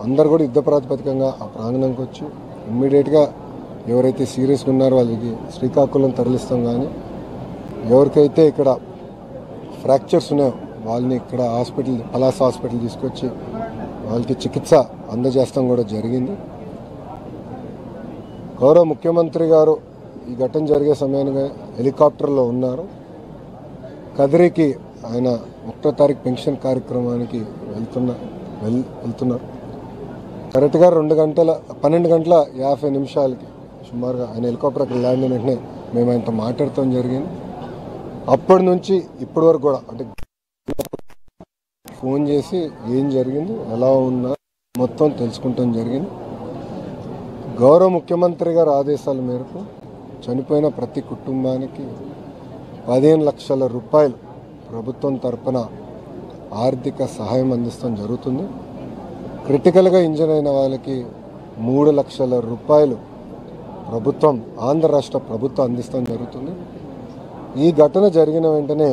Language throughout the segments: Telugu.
అందరు కూడా యుద్ధ ప్రాతిపదికంగా ఆ ప్రాంగణంకి వచ్చి ఇమ్మీడియట్గా ఎవరైతే సీరియస్గా ఉన్నారో వాళ్ళకి శ్రీకాకుళం తరలిస్తాం. కానీ ఎవరికైతే ఇక్కడ ఫ్రాక్చర్స్ ఉన్నాయో వాళ్ళని ఇక్కడ పలాస హాస్పిటల్ తీసుకొచ్చి వాళ్ళకి చికిత్స అందజేస్తాం కూడా జరిగింది. గౌరవ ముఖ్యమంత్రి గారు ఈ ఘటన జరిగే సమయానికి హెలికాప్టర్లో ఉన్నారు. కదిరికి ఆయన 1వ తారీఖు పెన్షన్ కార్యక్రమానికి వెళ్తున్నారు. కరెక్ట్గా 12:50 సుమారుగా ఆయన హెలికాప్టర్ అక్కడ ల్యాండ్ అయిన వెంటనే మేము ఆయనతో మాట్లాడటం జరిగింది. అప్పటి నుంచి ఇప్పటి వరకు కూడా అంటే ఫోన్ చేసి ఏం జరిగింది, ఎలా ఉన్నా మొత్తం తెలుసుకుంటాం జరిగింది. గౌరవ ముఖ్యమంత్రి గారి ఆదేశాల మేరకు చనిపోయిన ప్రతి కుటుంబానికి 15 లక్షల రూపాయలు ప్రభుత్వం తరపున ఆర్థిక సహాయం అందిస్తాం జరుగుతుంది. క్రిటికల్గా ఇంజన్ అయిన వాళ్ళకి 3 లక్షల రూపాయలు ప్రభుత్వం ఆంధ్ర రాష్ట్ర ప్రభుత్వం అందిస్తాం జరుగుతుంది. ఈ ఘటన జరిగిన వెంటనే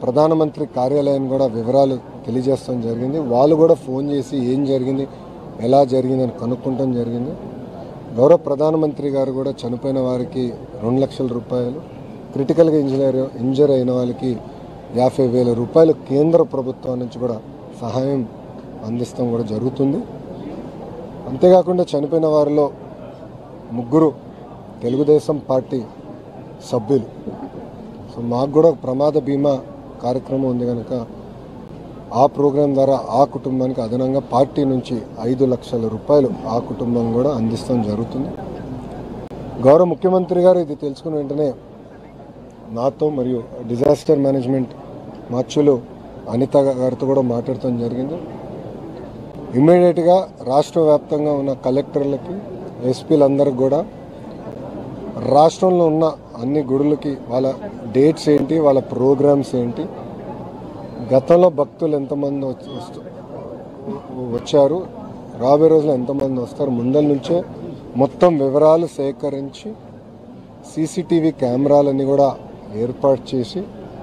ప్రధానమంత్రి కార్యాలయాన్ని కూడా వివరాలు తెలియజేస్తాం జరిగింది. వాళ్ళు కూడా ఫోన్ చేసి ఏం జరిగింది, ఎలా జరిగిందని కనుక్కుంటాం జరిగింది. గౌరవ ప్రధానమంత్రి గారు కూడా చనిపోయిన వారికి 2 లక్షల రూపాయలు, క్రిటికల్గా ఇంజర్ అయిన వాళ్ళకి 50,000 రూపాయలు కేంద్ర ప్రభుత్వం నుంచి కూడా సహాయం అందిస్తాం కూడా జరుగుతుంది. అంతేకాకుండా చనిపోయిన వారిలో 3 తెలుగుదేశం పార్టీ సభ్యులు. సో మాకు కూడా ప్రమాద బీమా కార్యక్రమం ఉంది కనుక ఆ ప్రోగ్రాం ద్వారా ఆ కుటుంబానికి అదనంగా పార్టీ నుంచి 5 లక్షల రూపాయలు ఆ కుటుంబం కూడా అందిస్తాం జరుగుతుంది. గౌరవ ముఖ్యమంత్రి గారు ఇది తెలుసుకున్న వెంటనే నాతో మరియు డిజాస్టర్ మేనేజ్మెంట్ మార్చులు అనిత గారితో కూడా మాట్లాడటం జరిగింది. ఇమ్మీడియట్గా రాష్ట్ర వ్యాప్తంగా ఉన్న కలెక్టర్లకి, ఎస్పీలందరికీ కూడా రాష్ట్రంలో ఉన్న అన్ని గుడులకి వాళ్ళ డేట్స్ ఏంటి, వాళ్ళ ప్రోగ్రామ్స్ ఏంటి, గతంలో భక్తులు ఎంతమంది వచ్చారు, రాబోయే రోజుల్లో ఎంతమంది వస్తారు, ముందల నుంచే మొత్తం వివరాలు సేకరించి సీసీటీవీ కెమెరాలన్నీ కూడా ఏర్పాటు చేసి